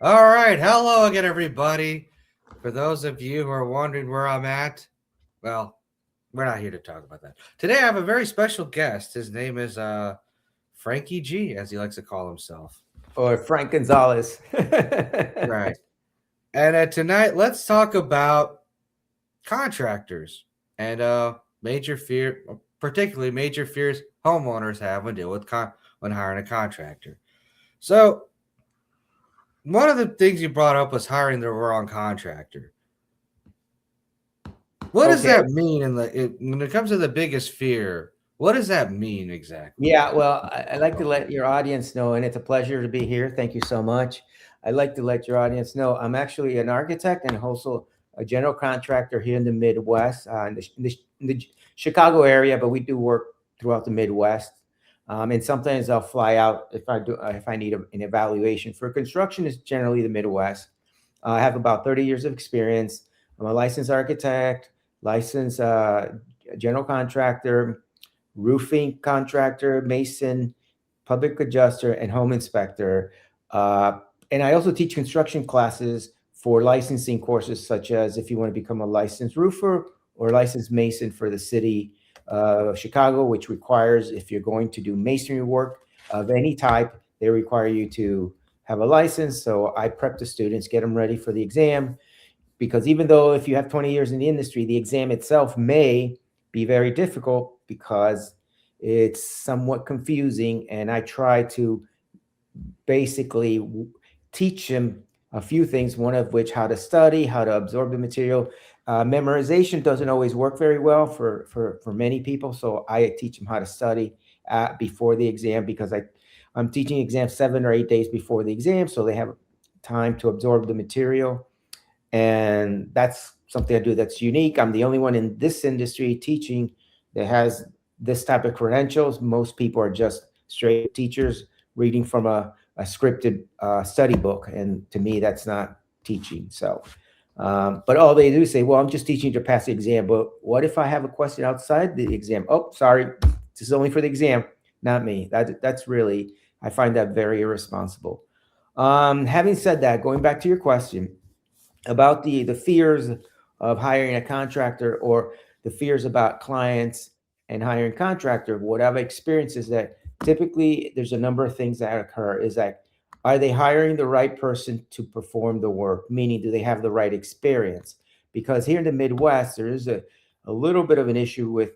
All right, hello again, everybody. For those of you who are wondering where I'm at, well, we're not here to talk about that. Today, I have a very special guest. His name is Frankie G, as he likes to call himself. Or Frank Gonzalez. Right. And tonight, let's talk about contractors and major fear, particularly major fears homeowners have when deal with when hiring a contractor. So, one of the things you brought up was hiring the wrong contractor. What does Okay. that mean when it comes to the biggest fear? What does that mean exactly? Yeah, well, I'd like to let your audience know, and it's a pleasure to be here. Thank you so much. I'd like to let your audience know I'm actually an architect and also a general contractor here in the Midwest, in the Chicago area, but we do work throughout the Midwest. And sometimes I'll fly out if I need an evaluation. For construction, is generally the Midwest. I have about 30 years of experience. I'm a licensed architect, licensed general contractor, roofing contractor, mason, public adjuster, and home inspector. Uh, and I also teach construction classes for licensing courses, such as if you want to become a licensed roofer or licensed mason for the city of Chicago, which requires, if you're going to do masonry work of any type, they require you to have a license. So I prep the students, get them ready for the exam, because even though if you have 20 years in the industry, the exam itself may be very difficult because it's somewhat confusing. And I try to basically teach them a few things, one of which how to study, how to absorb the material. Memorization doesn't always work very well for many people. So I teach them how to study before the exam, because I'm teaching exam 7 or 8 days before the exam. So they have time to absorb the material, and that's something I do that's unique. I'm the only one in this industry teaching that has this type of credentials. Most people are just straight teachers reading from a scripted study book, and to me, that's not teaching. So, but all they do is say, "Well, I'm just teaching you to pass the exam." But what if I have a question outside the exam? Oh, sorry, this is only for the exam, not me. That's really, I find that very irresponsible. Having said that, going back to your question about the fears of hiring a contractor, or the fears about clients and hiring contractor, what I've experienced is that typically there's a number of things that occur. Is that, are they hiring the right person to perform the work? Meaning, do they have the right experience? Because here in the Midwest, there is a little bit of an issue with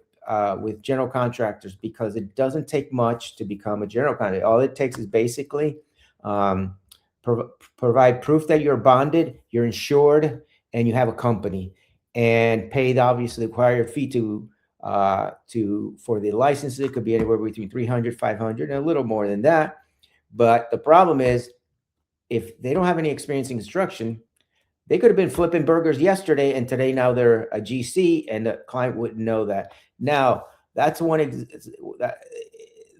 general contractors, because it doesn't take much to become a general contractor. All it takes is basically um, pro- provide proof that you're bonded, you're insured, and you have a company, and pay the obviously required fee to for the licenses. It could be anywhere between 300, 500, and a little more than that. But the problem is, if they don't have any experience in construction, they could have been flipping burgers yesterday, and today now they're a GC, and the client wouldn't know that. Now, that's one that,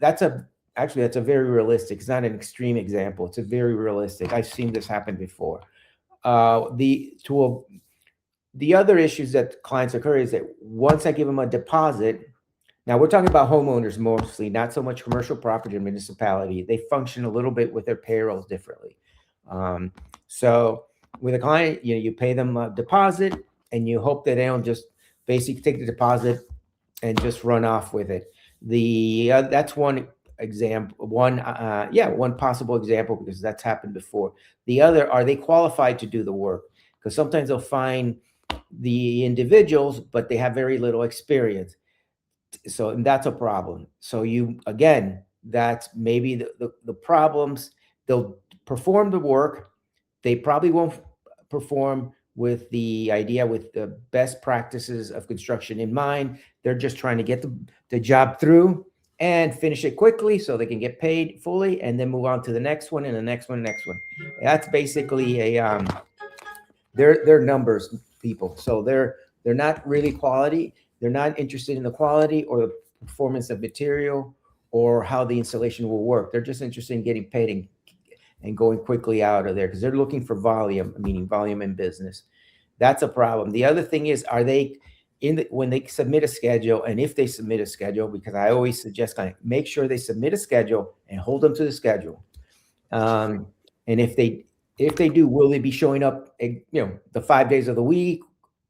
that's a actually that's a very realistic. It's not an extreme example. It's a very realistic. I've seen this happen before. The other issues that clients occur is that once I give them a deposit, now we're talking about homeowners mostly, not so much commercial property or municipality. They function a little bit with their payrolls differently. Um, so with a client, you pay them a deposit, and you hope that they don't just basically take the deposit and just run off with it. That's one example, one possible example, because that's happened before. The other, are they qualified to do the work? Because sometimes they'll find the individuals, but they have very little experience. So, and that's a problem. So you, again, that's maybe the problems. They'll perform the work, they probably won't perform with the idea, with the best practices of construction in mind. They're just trying to get the job through and finish it quickly so they can get paid fully, and then move on to the next one, and the next one, next one. That's basically they're numbers people. So they're not really quality. They're not interested in the quality or the performance of material or how the installation will work. They're just interested in getting paid and going quickly out of there, because they're looking for volume, meaning volume in business. That's a problem. The other thing is, are they when they submit a schedule, and if they submit a schedule, because I always suggest kind of make sure they submit a schedule and hold them to the schedule. Um, and If they do, will they be showing up, the 5 days of the week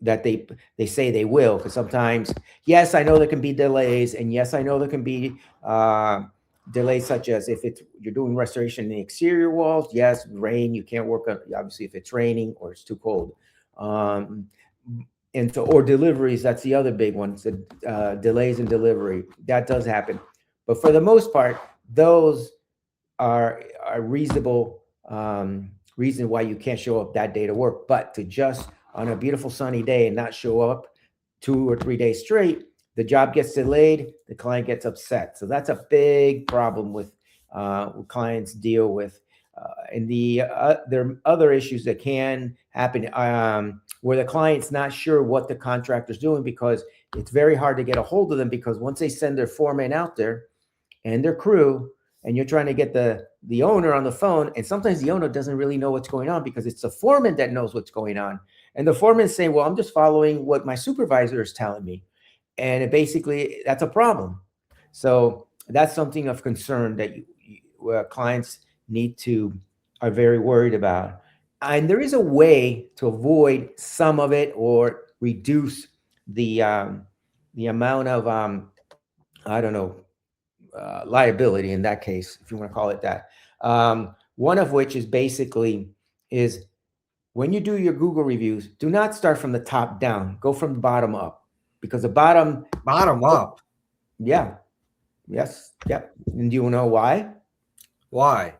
that they say they will? Because sometimes, yes, I know there can be delays, and yes, I know there can be delays such as if you're doing restoration in the exterior walls. Yes, rain, you can't work on, obviously, if it's raining or it's too cold. And so, or deliveries, that's the other big one. So, delays in delivery, that does happen. But for the most part, those are reasonable reason why you can't show up that day to work. But to just on a beautiful sunny day and not show up 2 or 3 days straight, the job gets delayed, the client gets upset. So that's a big problem with clients deal with. And there are other issues that can happen where the client's not sure what the contractor's doing, because it's very hard to get a hold of them, because once they send their foreman out there and their crew, and you're trying to get the owner on the phone, and sometimes the owner doesn't really know what's going on, because it's the foreman that knows what's going on. And the foreman is saying, well, I'm just following what my supervisor is telling me. And basically, that's a problem. So that's something of concern that clients are very worried about. And there is a way to avoid some of it or reduce the amount of, I don't know, liability in that case, if you want to call it that. One of which is basically is when you do your Google reviews, do not start from the top down. Go from the bottom up, because the bottom up. Yeah. Yes. Yep. And do you know why? Why?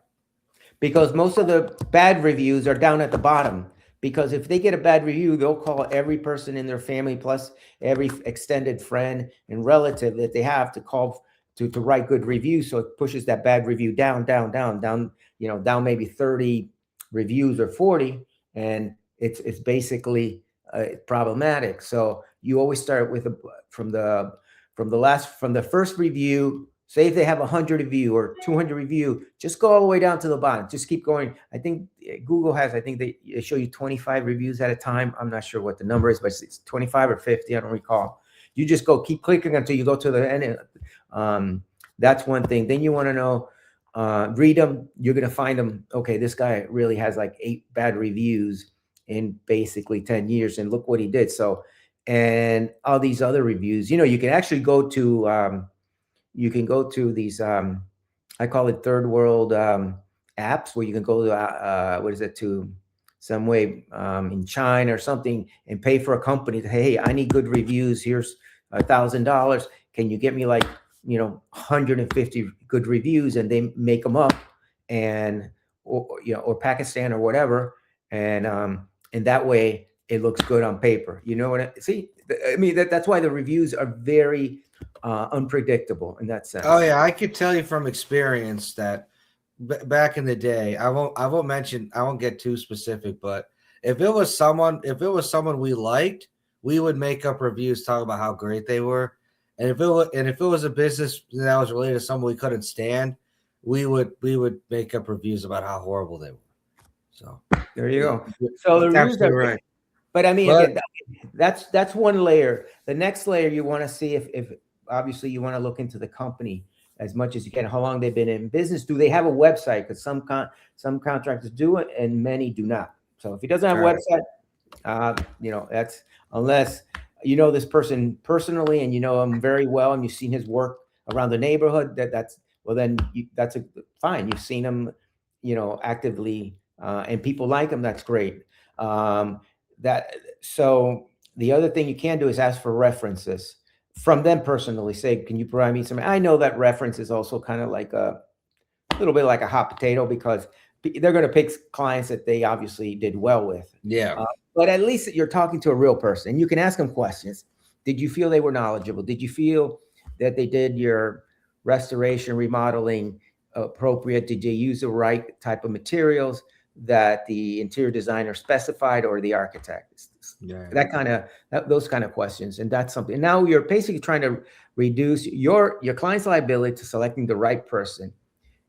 Because most of the bad reviews are down at the bottom. Because if they get a bad review, they'll call every person in their family plus every extended friend and relative that they have to call to write good reviews. So it pushes that bad review down, down, maybe 30 reviews or 40. And it's basically problematic. So you always start with from the first review. Say if they have 100 review or 200 review, just go all the way down to the bottom. Just keep going. I think Google has, they show you 25 reviews at a time. I'm not sure what the number is, but it's 25 or 50. I don't recall. You just keep clicking until you go to the end. That's one thing. Then you want to know, read them. You're going to find them. Okay, this guy really has like 8 bad reviews in basically 10 years. And look what he did. So, and all these other reviews, you can actually go to, these, I call it third world apps, where you can go to, to some way in China or something and pay for a company to, hey, I need good reviews. Here's $1,000. Can you get me 150 good reviews? And they make them up, and or Pakistan or whatever, and that way it looks good on paper. You know what see? I mean, that's why the reviews are very unpredictable in that sense. Oh yeah, I could tell you from experience that back in the day, I won't get too specific, but if it was someone we liked, we would make up reviews talking about how great they were. And if it was a business that was related to someone we couldn't stand, we would make up reviews about how horrible they were. So there you go. So the reviews are right. But I mean, again, that's one layer. The next layer, you want to see if obviously you want to look into the company as much as you can. How long they've been in business? Do they have a website? Because some contractors do it and many do not. So if he doesn't have a website, that's unless you know this person personally and you know him very well and you've seen his work around the neighborhood. That's fine. You've seen him, actively, and people like him. That's great. So the other thing you can do is ask for references from them personally. Say, can you provide me some? I know that reference is also kind of like a little bit like a hot potato, because they're going to pick clients that they obviously did well with. Yeah. But at least you're talking to a real person, and you can ask them questions. Did you feel they were knowledgeable? Did you feel that they did your restoration, remodeling appropriate? Did you use the right type of materials that the interior designer specified, or the architect? Yeah. Those kind of questions. And that's something. Now you're basically trying to reduce your client's liability to selecting the right person.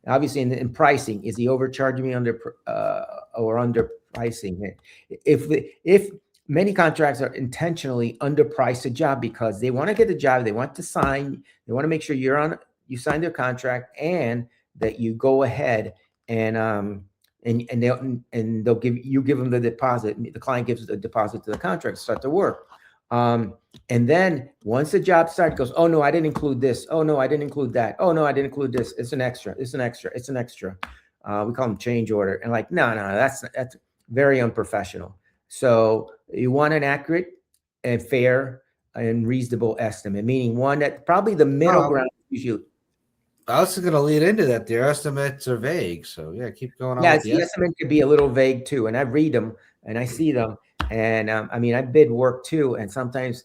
Obviously, in pricing, is he overcharging me or underpricing? If many contracts are intentionally underpriced a job because they want to get the job, they want to sign, they want to make sure you sign their contract, and that you go ahead and they'll give them the deposit. The client gives the deposit to the contractor to start the work. And then once the job starts, goes, oh no, I didn't include this. Oh no, I didn't include that. Oh no, I didn't include this. It's an extra. It's an extra. It's an extra. We call them change order. And like, no, that's very unprofessional. So you want an accurate and fair and reasonable estimate, meaning one that probably the middle ground usually. I was going to lead into that. Their estimates are vague. So yeah, keep going on. Yeah, With the estimate could be a little vague too. And I read them and I see them. And I mean, I bid work too. And sometimes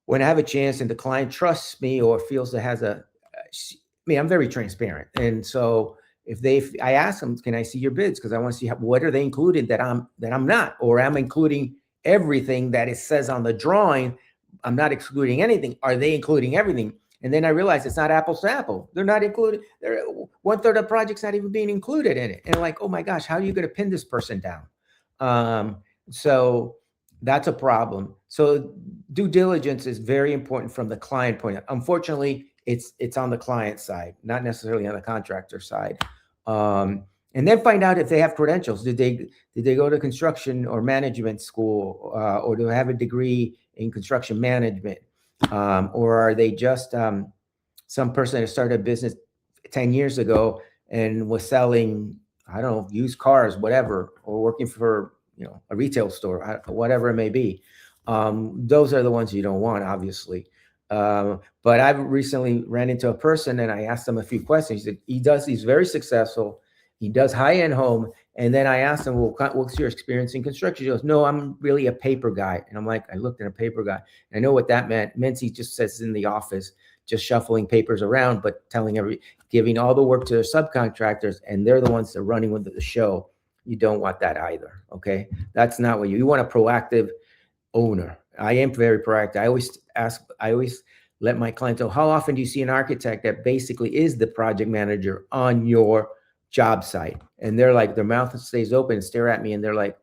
when I have a chance and the client trusts me or feels it has I'm very transparent. And so if I ask them, can I see your bids? Because I want to see what are they included that I'm not, or I'm including everything that it says on the drawing. I'm not excluding anything. Are they including everything? And then I realize it's not apples to apple. They're not included. 1/3 of the project's not even being included in it. And like, oh my gosh, how are you going to pin this person down? So that's a problem. So due diligence is very important from the client point of view. Unfortunately, it's on the client side, not necessarily on the contractor side. And then find out if they have credentials. Did they go to construction or management school, or do they have a degree in construction management? Or are they just some person that started a business 10 years ago and was selling, I don't know, used cars, whatever, or working for a retail store, whatever it may be. Those are the ones you don't want, obviously. But I've recently ran into a person and I asked him a few questions. He's very successful. He does high-end home. And then I asked him, well, what's your experience in construction? He goes, no, I'm really a paper guy. And I'm like, I looked at a paper guy. And I know what that meant. It meant he just sits in the office, just shuffling papers around, but giving all the work to their subcontractors. And they're the ones that are running with the show. You don't want that either. Okay. That's not what you want. A proactive owner. I am very proactive. I always let my clients know, how often do you see an architect that basically is the project manager on your job site? And they're like, their mouth stays open and stare at me. And they're like,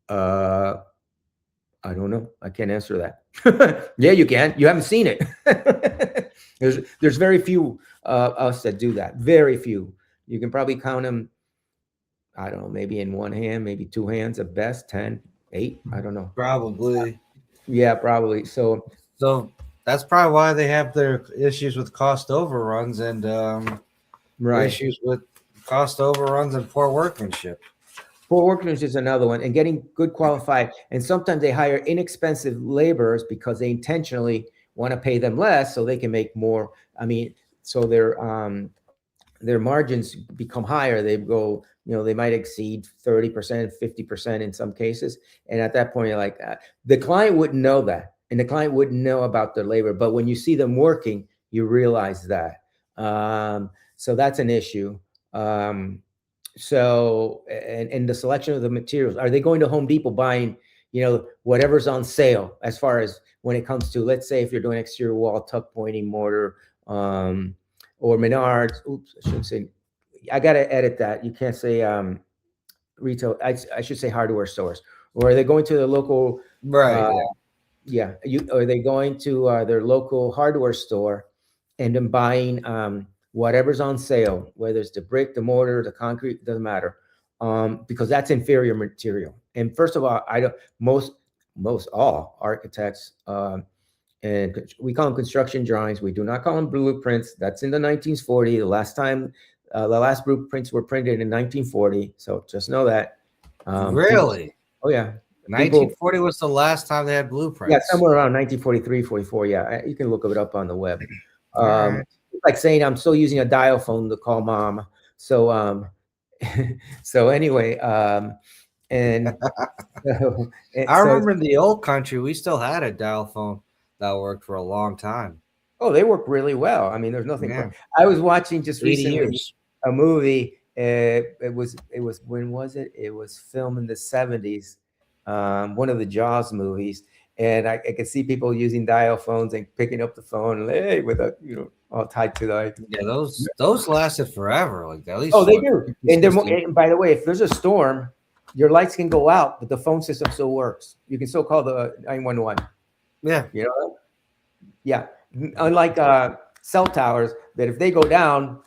I don't know. I can't answer that. Yeah, you can. You haven't seen it. There's very few us that do that. Very few. You can probably count them, I don't know, maybe in one hand, maybe two hands at best, 10, 8. I don't know. Probably. Yeah, probably. So that's probably why they have their issues with cost overruns and issues with cost overruns and poor workmanship. Poor workmanship is another one, and getting good qualified. And sometimes they hire inexpensive laborers because they intentionally want to pay them less so they can make more. I mean, so their margins become higher. They go, they might exceed 30%, 50% in some cases. And at that point, you're like, the client wouldn't know that. And the client wouldn't know about their labor. But when you see them working, you realize that. So that's an issue. So, and the selection of the materials, are they going to Home Depot buying, whatever's on sale as far as when it comes to, let's say if you're doing exterior wall, tuck pointing mortar, or Menards. Oops, I shouldn't say, I got to edit that. You can't say retail. I should say hardware stores. Or are they going to the local? Right. Yeah. Are they going to their local hardware store and then buying whatever's on sale, whether it's the brick, the mortar, the concrete, doesn't matter, because that's inferior material. And first of all, most all architects, and we call them construction drawings. We do not call them blueprints. That's in the 1940s. The last blueprints were printed in 1940. So just know that. Really? Oh yeah. 1940 was the last time they had blueprints. Yeah, somewhere around 1943, 44. Yeah, you can look it up on the web. Right. It's like saying I'm still using a dial phone to call mom. So so anyway, and I remember in the old country, we still had a dial phone that worked for a long time. Oh, they work really well. I mean, there's nothing. Yeah. I was watching just recently a movie. It was when was it? It was filmed in the 70s. One of the Jaws movies, and I could see people using dial phones and picking up the phone, and hey, with a all tied to the. Yeah, those lasted forever. Like at least. Oh, they do. And by the way, if there's a storm, your lights can go out, but the phone system still works. You can still call the 911. Yeah. Yeah. Unlike cell towers, that if they go down,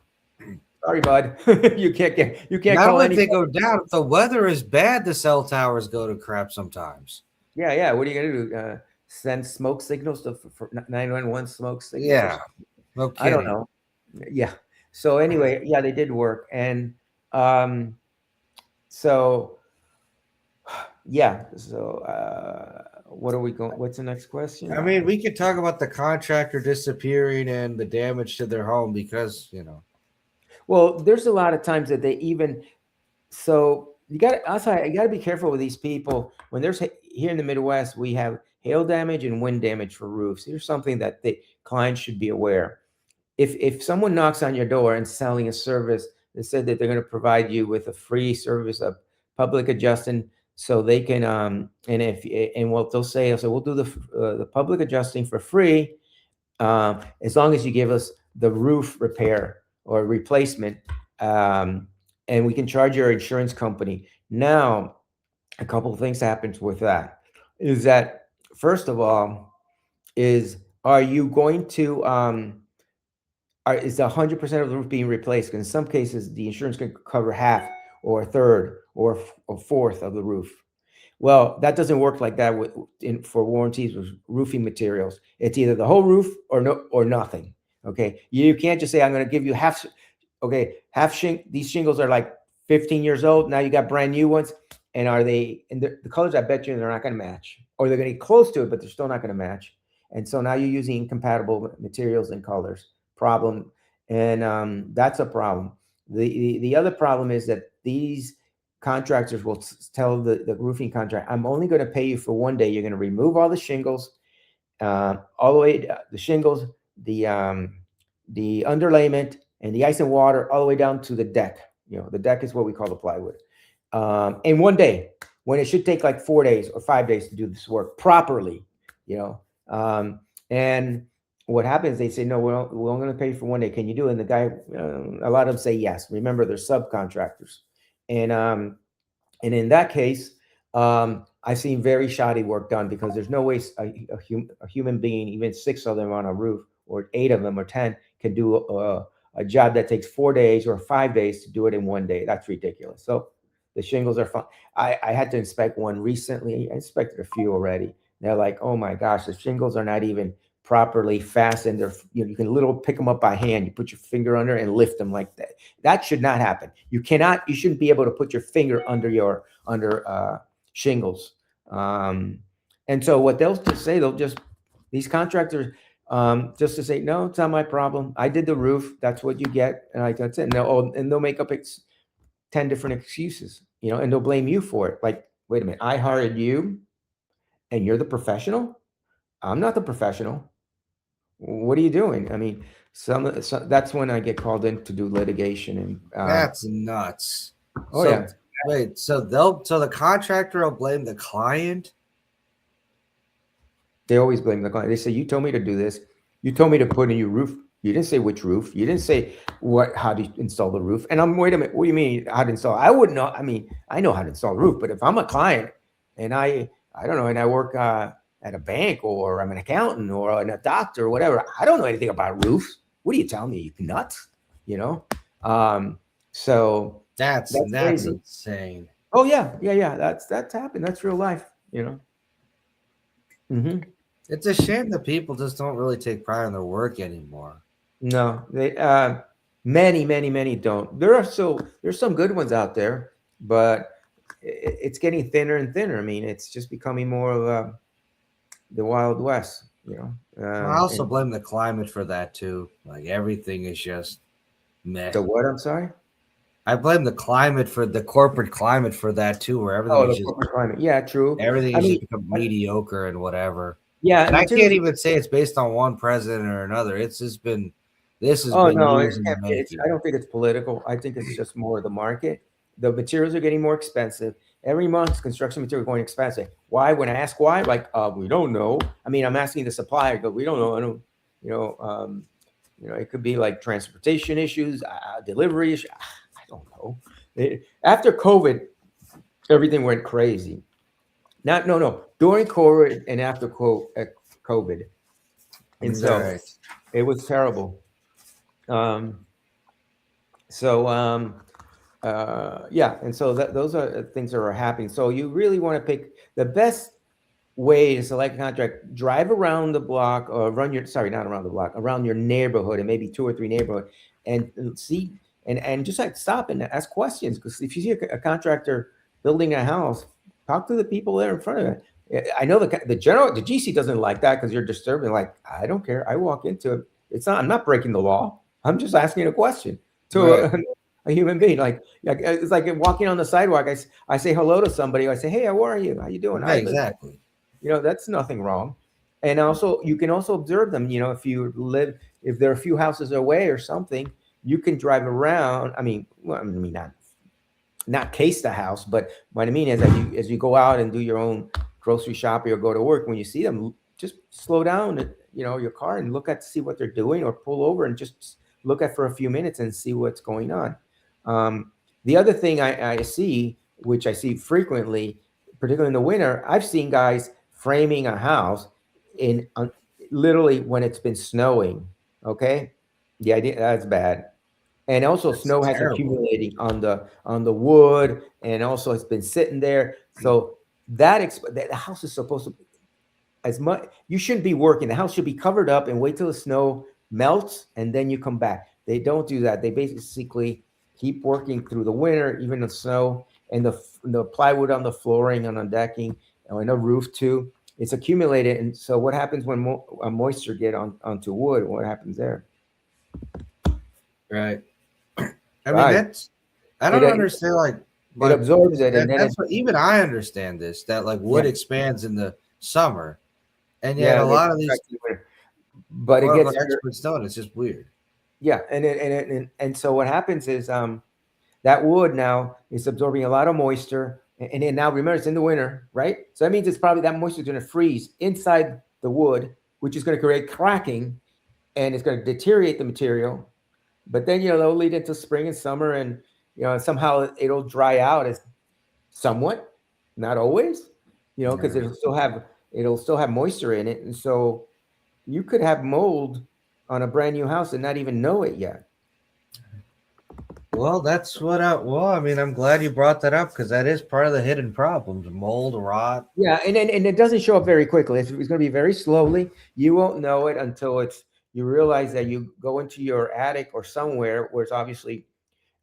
Sorry, bud. You can't Not call only if any. they go down, if the weather is bad, the cell towers go to crap sometimes. Yeah, yeah. What are you gonna do? Send smoke signals to for 911 smoke signals or Yeah, something? no I don't kidding. know. Yeah. So anyway, yeah, they did work, and um, so yeah. So what are we going? What's the next question? I mean, we could talk about the contractor disappearing and the damage to their home because, Well, there's a lot of times that they even so you got to also you got to be careful with these people when there's here in the Midwest we have hail damage and wind damage for roofs. Here's something that the clients should be aware. If someone knocks on your door and selling a service that said that they're going to provide you with a free service of public adjusting so they can and if and what they'll say so we'll do the public adjusting for free as long as you give us the roof repair or replacement, um, and we can charge your insurance company. Now, a couple of things happens with that. Is that first of all, is are you going to is 100% of the roof being replaced? In some cases, the insurance can cover half or a third or a fourth of the roof. Well, that doesn't work like that for warranties with roofing materials. It's either the whole roof or no or nothing. Okay, you can't just say I'm going to give you half. Okay, these shingles are like 15 years old. Now you got brand new ones, and are they? And the colors, I bet you, they're not going to match, or they're going to get close to it, but they're still not going to match. And so now you're using incompatible materials and colors. Problem, and that's a problem. The other problem is that these contractors will tell the roofing contract, I'm only going to pay you for one day. You're going to remove all the shingles, all the way the shingles, the underlayment, and the ice and water, all the way down to the deck. The deck is what we call the plywood. In one day, when it should take like 4 days or 5 days to do this work properly. And what happens? They say, no, we're only going to pay you for one day. Can you do it? And the guy, a lot of them say yes. Remember, they're subcontractors, and in that case, I've seen very shoddy work done because there's no way a human being, even 6 of them on a roof, or 8 of them, or 10, can do a job that takes 4 days or 5 days to do it in one day. That's ridiculous. So the shingles are fun. I had to inspect one recently. I inspected a few already. They're like, oh my gosh, the shingles are not even properly fastened. They're, you can pick them up by hand. You put your finger under and lift them like that. That should not happen. You shouldn't be able to put your finger under shingles. And so what they'll just say, these contractors, just to say, no, it's not my problem. I did the roof. That's what you get. And that's it. And they'll make up 10 different excuses, and they'll blame you for it. Like, wait a minute, I hired you and you're the professional. I'm not the professional. What are you doing? I mean, that's when I get called in to do litigation. And that's nuts. Oh, So yeah. wait, so the contractor will blame the client? They always blame the client. They say, you told me to do this. You told me to put a new roof. You didn't say which roof. You didn't say how to install the roof. And wait a minute, what do you mean how to install? I wouldn't know. I mean, I know how to install a roof, but if I'm a client and I don't know, and I work at a bank, or I'm an accountant or a doctor or whatever, I don't know anything about roofs. What are you telling me? You nuts? So That's crazy. insane. Oh yeah. That's happened. That's real life. Mm-hmm. It's a shame that people just don't really take pride in their work anymore. No, they many don't. There's some good ones out there, but it's getting thinner and thinner. I mean, it's just becoming more of the Wild West. I also blame the climate for that too. Like everything is just meh. The what? I'm sorry. I blame the corporate climate for that too, where everything is just corporate climate. Yeah, true. everything is just become mediocre and whatever. Yeah, and I can't even say it's based on one president or another. It's just been years in the making. I don't think it's political. I think it's just more of the market. The materials are getting more expensive. Every month, construction material going expensive. Why? When I ask why, like, we don't know. I mean, I'm asking the supplier, but we don't know. I don't, it could be like transportation issues, delivery issues. I don't know. After COVID, everything went crazy. No. During COVID and after COVID. And so it was terrible. So yeah, and so those are things that are happening. So you really want to pick the best way to select a contract. Drive around the block, or run your not around the block, around your neighborhood, and maybe 2 or 3 neighborhood, and see and just like stop and ask questions. Because if you see a contractor building a house, talk to the people there in front of it. I know the GC doesn't like that because you're disturbing. Like, I don't care. I walk into it. It's not. I'm not breaking the law. I'm just asking a question to Right. a human being. Like it's like walking on the sidewalk. I say hello to somebody. I say, hey, how are you? How you doing? Yeah, I live. exactly. That's nothing wrong. And also, you can also observe them. If they're a few houses away or something, you can drive around. I mean, well, I mean, not case the house, but what I mean is that as you go out and do your own grocery shopping or go to work, when you see them, just slow down, your car and look at see what they're doing, or pull over and just look at for a few minutes and see what's going on. The other thing I see, which I see frequently, particularly in the winter, I've seen guys framing a house in literally when it's been snowing. Okay, the idea that's bad. And also That's snow has terrible. accumulating on the wood, and also it's been sitting there. So the house is supposed to, as much, you shouldn't be working. The house should be covered up and wait till the snow melts and then you come back. They don't do that. They basically keep working through the winter, even the snow, and the plywood on the flooring and on decking and the roof too. It's accumulated, and so what happens when moisture get onto wood? What happens there? Right. I mean, Right. I It don't it, understand. it Like absorbs it, and then that's what even I understand this, that like wood yeah, expands in the summer, and yet yeah, a and it lot of these affects the winter. But it quote gets unquote experts don't. It's just weird. yeah, and so what happens is that wood now is absorbing a lot of moisture, and then now remember it's in the winter, right? So that means it's probably that moisture is going to freeze inside the wood, which is going to create cracking, and it's going to deteriorate the material. But then that'll lead into spring and summer, and somehow it'll dry out as somewhat, not always, because Yeah. it'll still have moisture in it, and so you could have mold on a brand new house and not even know it yet. Well, that's what well, I mean, I'm glad you brought that up because that is part of the hidden problems: mold, rot. Yeah, and it doesn't show up very quickly. It's going to be very slowly. You won't know it until you realize that you go into your attic or somewhere where it's obviously,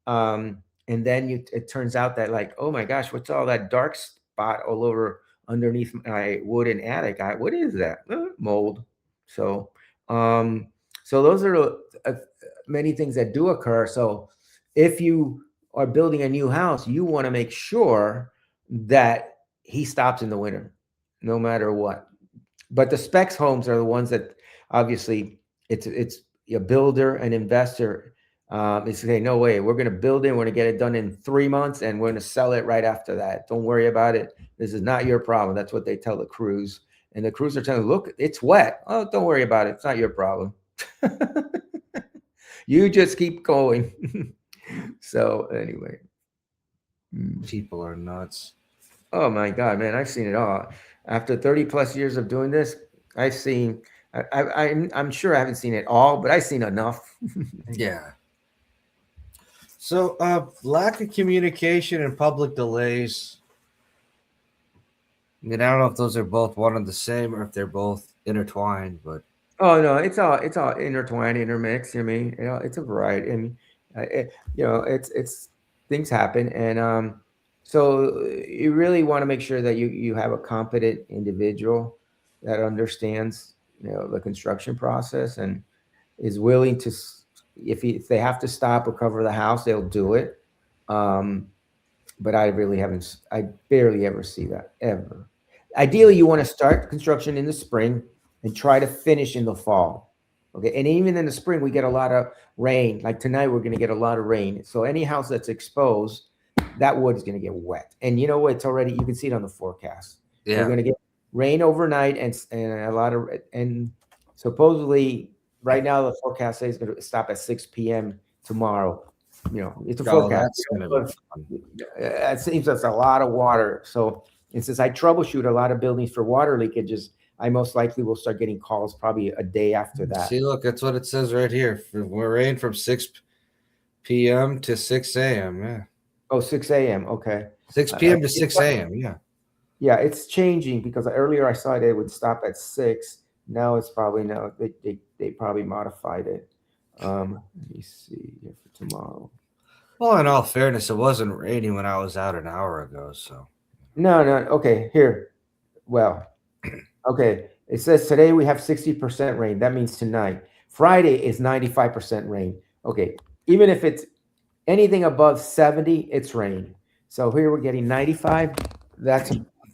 and then it turns out that, like, oh my gosh, what's all that dark spot all over underneath my wooden attic? What is that? Mold. So, um, so those are many things that do occur. So, if you are building a new house, you want to make sure that he stops in the winter, no matter what. But the specs homes are the ones that obviously it's a builder, an investor. Is saying, no way, we're going to build it. We're going to get it done in 3 months, and we're going to sell it right after that. Don't worry about it. This is not your problem. That's what they tell the crews, and the crews are telling, look, it's wet. Oh, don't worry about it. It's not your problem. You just keep going. So anyway. People are nuts. Oh my God, man, I've seen it all. After 30 plus years of doing this, I've seen, I'm sure I haven't seen it all, but I've seen enough. Yeah. So, lack of communication and public delays. I mean, I don't know if those are both one and the same or if they're both intertwined, but Oh no, it's all intertwined, intermixed. I mean, it's a variety. I mean, it's things happen, and so you really want to make sure that you have a competent individual that understands the construction process and is willing to, if they have to stop or cover the house, they'll do it. Um, but I barely ever see that ever. Ideally, you want to start construction in the spring and try to finish in the fall. Okay. And even in the spring, we get a lot of rain. Like tonight, we're going to get a lot of rain. So any house that's exposed, that wood is going to get wet. And you know what? It's already, you can see it on the forecast. We're yeah, going to get rain overnight and a lot of, and supposedly right now, the forecast says it's going to stop at 6 p.m. tomorrow. It's a oh, forecast. that's gonna be fun. It seems that's a lot of water. So, and since I troubleshoot a lot of buildings for water leakages, I most likely will start getting calls probably a day after that. See, look, that's what it says right here. We're rain from 6 p.m. to 6 a.m. Yeah. Oh, 6 a.m. Okay. 6 p.m. to 6 a.m. Yeah. Yeah, it's changing because earlier I saw they would stop at 6. Now it's probably now they probably modified it. Let me see here for tomorrow. Well, in all fairness, it wasn't raining when I was out an hour ago. So, No, no. Okay, here. Well, okay. It says today we have 60% rain. That means tonight. Friday is 95% rain. Okay. Even if it's anything above 70, it's rain. So here we're getting 95. That's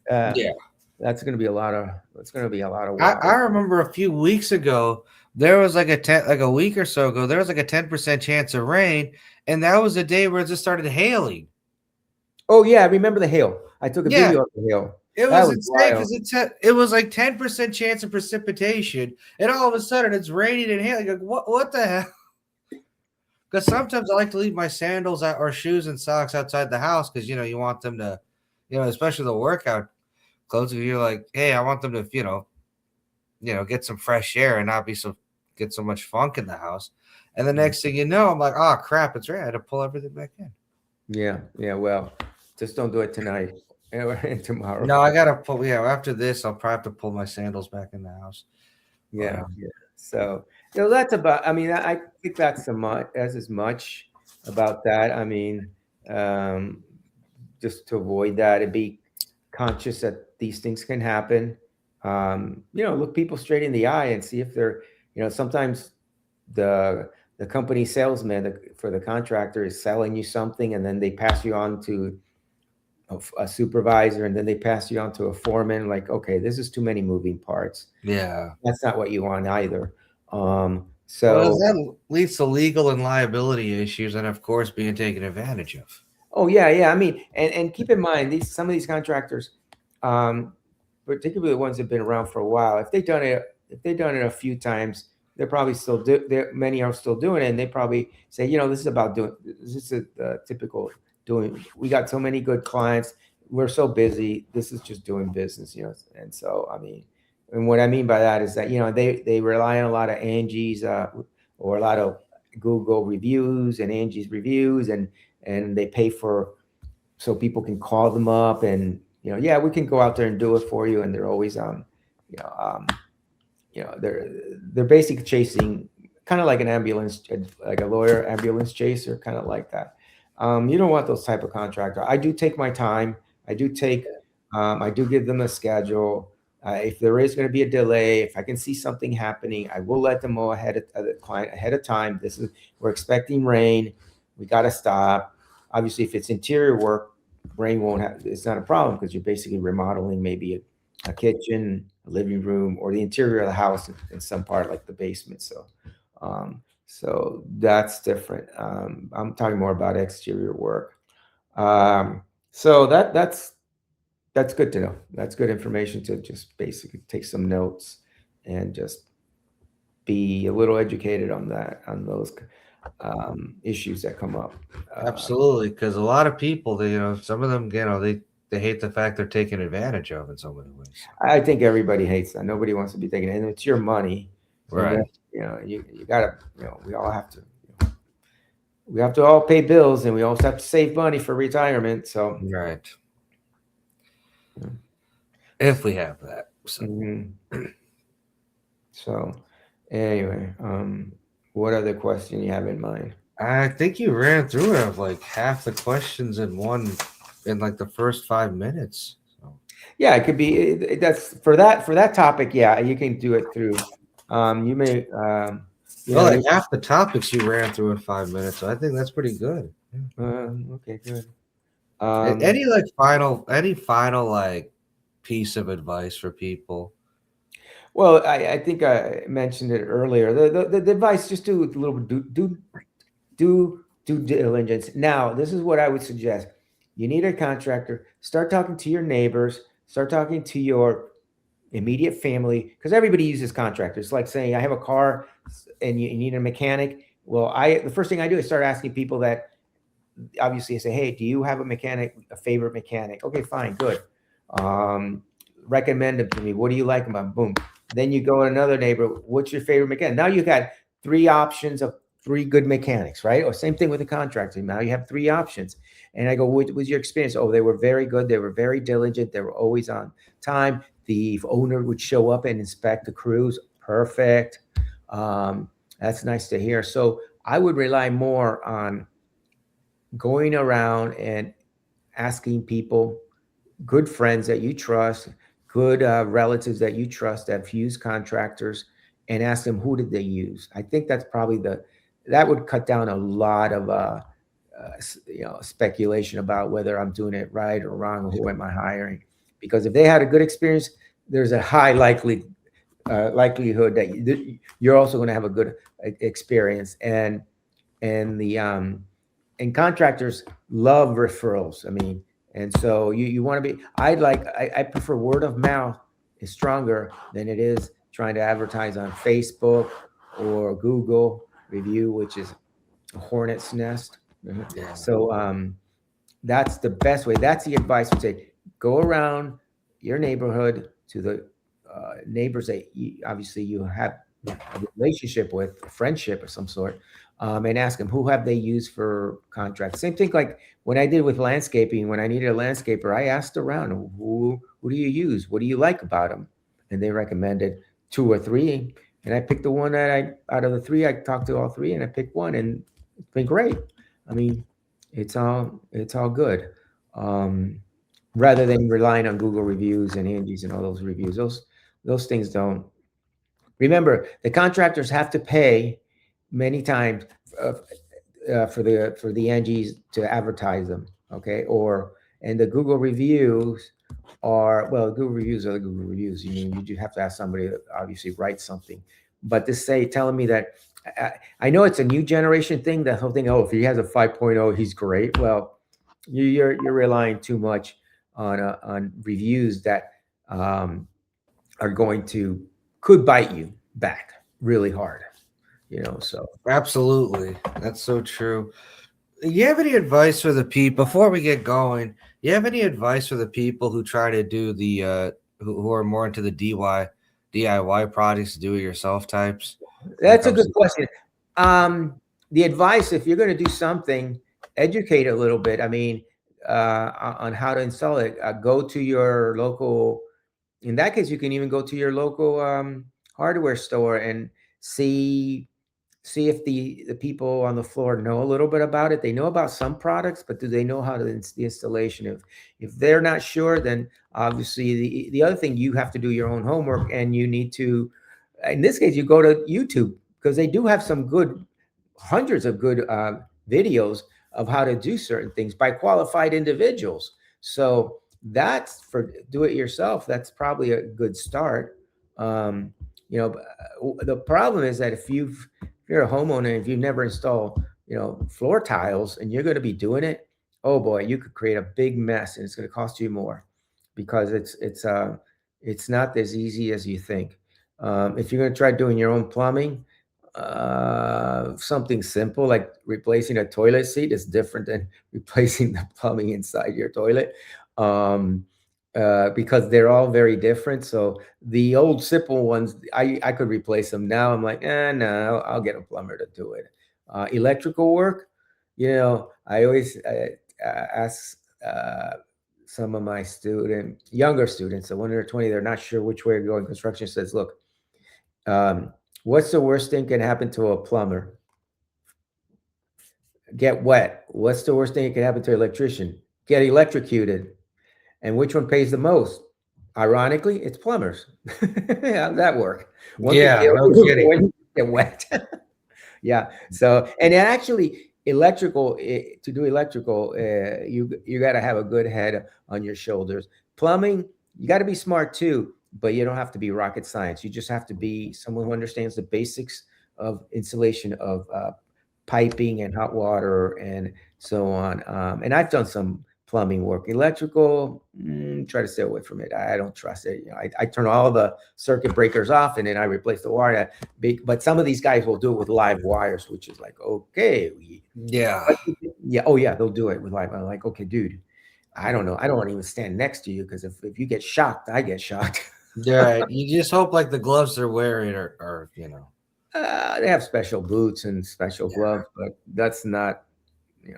yeah. that's going to be a lot of I water. remember a few weeks ago, there was like a week or so ago, there was like a 10% chance of rain. And that was the day where it just started hailing. Oh yeah, I remember the hail. I took a Yeah. video of the hail. It That was was insane wild. because it was like 10% chance of precipitation, and all of a sudden it's raining and hailing. Like, what the hell? Because sometimes I like to leave my sandals out or shoes and socks outside the house because you want them to, especially the workout clothes. If you're like, hey, I want them to, get some fresh air and not get so much funk in the house. And the next thing you know, I'm like, oh crap, it's raining. I had to pull everything back in. Yeah, yeah. Well, just don't do it tonight and tomorrow. No, I gotta pull. Yeah, after this, I'll probably have to pull my sandals back in the house. Yeah, yeah. So that's about. I mean, I think that's as much about that. I mean, um, just to avoid that and be conscious that these things can happen. Look people straight in the eye and see if they're. Sometimes the company salesman for the contractor is selling you something, and then they pass you on to a supervisor, and then they pass you on to a foreman. Like, okay, this is too many moving parts. Yeah. That's not what you want either. Well, So, that leads to legal and liability issues, and of course, being taken advantage of. oh yeah, yeah. I mean, and keep in mind some of these contractors, um, particularly the ones that have been around for a while, if they've done it a few times, they're probably still many are still doing it, and they probably say, this is about doing. This is a typical doing. We got so many good clients. We're so busy. This is just doing business, And so, I mean, and what I mean by that is that they rely on a lot of Angie's or a lot of Google reviews and Angie's reviews, and they pay for so people can call them up and yeah, we can go out there and do it for you, and they're always you know um they're basically chasing kind of like an ambulance, like a lawyer ambulance chaser, kind of like that. You don't want those type of contractor. I do take my time. I do take I do give them a schedule. If there is going to be a delay, if I can see something happening, I will let them know ahead of the client ahead of time. We're expecting rain. We got to stop. Obviously, if it's interior work, rain won't have. It's not a problem because you're basically remodeling maybe a kitchen, a living room, or the interior of the house in some part like the basement. So that's different. I'm talking more about exterior work. So that's good to know. That's good information to just basically take some notes and just be a little educated on those issues that come up. Absolutely, because a lot of people, some of them, they hate the fact they're taken advantage of in so many ways. I think everybody hates that. Nobody wants to be taken, and it's your money. Right. You gotta, we all have to. We have to all pay bills, and we also have to save money for retirement. So, right. If we have that. So, so anyway, what other question you have in mind? I think you ran through it of like half the questions in like the first 5 minutes. So. Yeah, it could be. That's for that topic. Yeah, you can do it through. You may. Like half the topics you ran through in 5 minutes, so I think that's pretty good. Okay, good. Any final like piece of advice for people? Well, I think I mentioned it earlier. The advice, just do a little due diligence. Now, this is what I would suggest. You need a contractor. Start talking to your neighbors. Start talking to your immediate family, because everybody uses contractors. Like saying, I have a car and you need a mechanic. Well, the first thing I do is start asking people that obviously I say, hey, do you have a favorite mechanic? Okay, fine, good. Recommend them to me. What do you like about? Boom. Then you go to another neighbor. What's your favorite mechanic? Now you got 3 options of three good mechanics, right? Or same thing with the contractor. Now you have three options. And I go, what was your experience? Oh, they were very good. They were very diligent. They were always on time. The owner would show up and inspect the crews. Perfect. Um, that's nice to hear. So I would rely more on going around and asking people, good friends that you trust, good relatives that you trust that have used contractors, and ask them who did they use. I think that's probably that would cut down a lot of speculation about whether I'm doing it right or wrong or who am I hiring. Because if they had a good experience, there's a high likelihood that you're also going to have a good experience. And the and contractors love referrals. I mean, and so you want to be. I prefer word of mouth is stronger than it is trying to advertise on Facebook or Google review, which is a hornet's nest. Yeah. So that's the best way. That's the advice. Would say go around your neighborhood to the neighbors that obviously you have a relationship with, a friendship of some sort, and ask them who have they used for contracts. Same thing like when I did with landscaping. When I needed a landscaper, I asked around who do you use? What do you like about them? And they recommended two or three, and I picked the one that out of the three I talked to all three, and I picked one, and it's been great. I mean, it's all good. Um, Rather than relying on Google reviews and Angie's and all those reviews, those things don't. Remember, the contractors have to pay many times for the Angie's to advertise them. Okay, and the Google reviews Google reviews are the Google reviews. You mean you do have to have somebody that obviously write something, but to say telling me that I know it's a new generation thing. That whole thing. Oh, if he has a 5.0, he's great. Well, you're relying too much on reviews that um, are going to could bite you back really hard. So Absolutely. That's so true. You have any advice for the people before we get going? You have any advice for the people who try to do the who are more into the DIY projects, do it yourself types when it that's a comes good to question. Um, the advice, if you're going to do something, educate a little bit. I mean, on how to install it. Go to your local. In that case, you can even go to your local hardware store and see see if the people on the floor know a little bit about it. They know about some products, but do they know how to the installation? If they're not sure, then obviously the other thing, you have to do your own homework, and you need to, in this case, you go to YouTube, because they do have some good, hundreds of good videos of how to do certain things by qualified individuals. So that's for do it yourself. That's probably a good start. Um, the problem is that if you're a homeowner, if you've never installed, floor tiles, and you're going to be doing it, oh boy, you could create a big mess, and it's going to cost you more, because it's not as easy as you think. If you're going to try doing your own plumbing, something simple like replacing a toilet seat is different than replacing the plumbing inside your toilet. Um, because they're all very different. So the old simple ones, I could replace them. Now I'm like, no, I'll get a plumber to do it. Electrical work, I always ask some of my younger students, so when they're 20, they're not sure which way to go in construction. Says, look, um, what's the worst thing can happen to a plumber? Get wet. What's the worst thing that can happen to an electrician? Get electrocuted. And which one pays the most? Ironically, it's plumbers. How does that work? One can yeah, kill no you kidding. when you get wet. Yeah. So, and then actually, to do electrical, you got to have a good head on your shoulders. Plumbing, you got to be smart too, but you don't have to be rocket science. You just have to be someone who understands the basics of installation of piping and hot water and so on. And I've done some plumbing work. Electrical, try to stay away from it. I don't trust it. I turn all the circuit breakers off, and then I replace the wire. But some of these guys will do it with live wires, which is like, okay, Yeah. yeah, oh yeah, they'll do it with live. I'm like, okay, dude, I don't know. I don't want to even stand next to you, because if you get shocked, I get shocked. Yeah. You just hope like the gloves they're wearing are They have special boots and special Yeah. gloves, but that's not,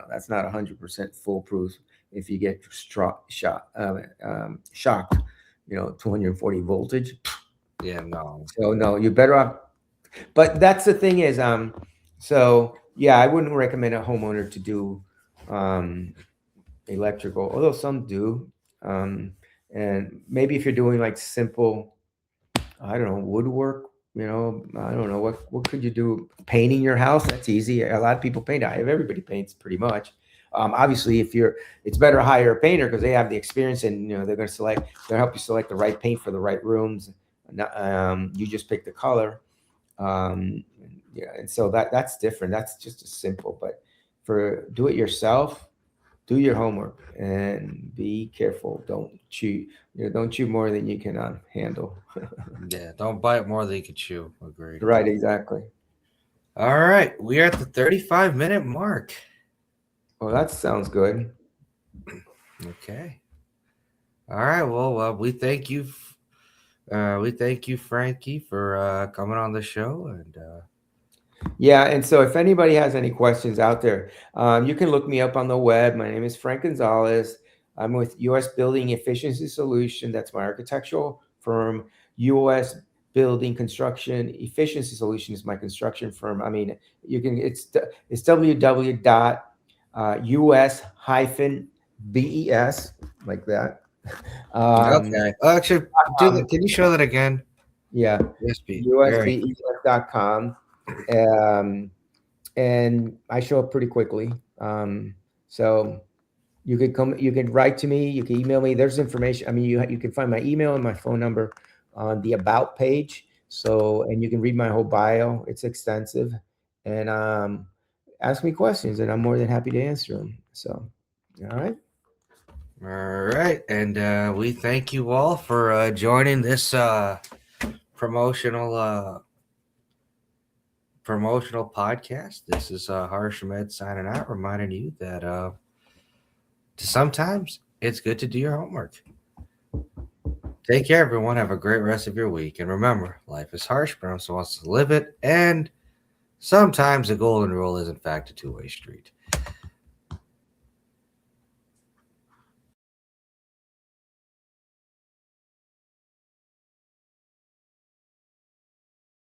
that's not 100% foolproof if you get shocked, 240 voltage. Yeah, no. So no, you're better off. But that's the thing is, so yeah, I wouldn't recommend a homeowner to do um, electrical, although some do. Um, and maybe if you're doing like simple, I don't know, woodwork, I don't know, what could you do? Painting your house, that's easy. A lot of people paint. Everybody paints pretty much. Obviously, it's better to hire a painter because they have the experience, and they're going to help you select the right paint for the right rooms. You just pick the color. Yeah, and so that's different. That's just as simple. But for do it yourself, do your homework and be careful. Don't chew more than you can handle. Yeah, don't bite more than you can chew. Agreed. Right, exactly. All right, we are at the 35-minute mark. Well, that sounds good. Okay. All right. Well, we thank you. We thank you, Frankie, for coming on the show. And Yeah, and so if anybody has any questions out there, you can look me up on the web. My name is Frank Gonzalez. I'm with US Building Efficiency Solution. That's my architectural firm. US Building Construction Efficiency Solution is my construction firm. I mean, it's www.us-BES, like that. okay. Actually, can you show that again? Yeah, Yes, Pete. usbes.com. And I show up pretty quickly. So you could write to me, you can email me. There's information. I mean, you can find my email and my phone number on the about page. So, and you can read my whole bio. It's extensive, and ask me questions, and I'm more than happy to answer them. So, all right. All right. And we thank you all for joining this promotional podcast. This is Harsh Ahmed signing out, reminding you that sometimes it's good to do your homework. Take care, everyone. Have a great rest of your week. And remember, life is harsh, but also wants to live it. And sometimes the golden rule is, in fact, a two-way street.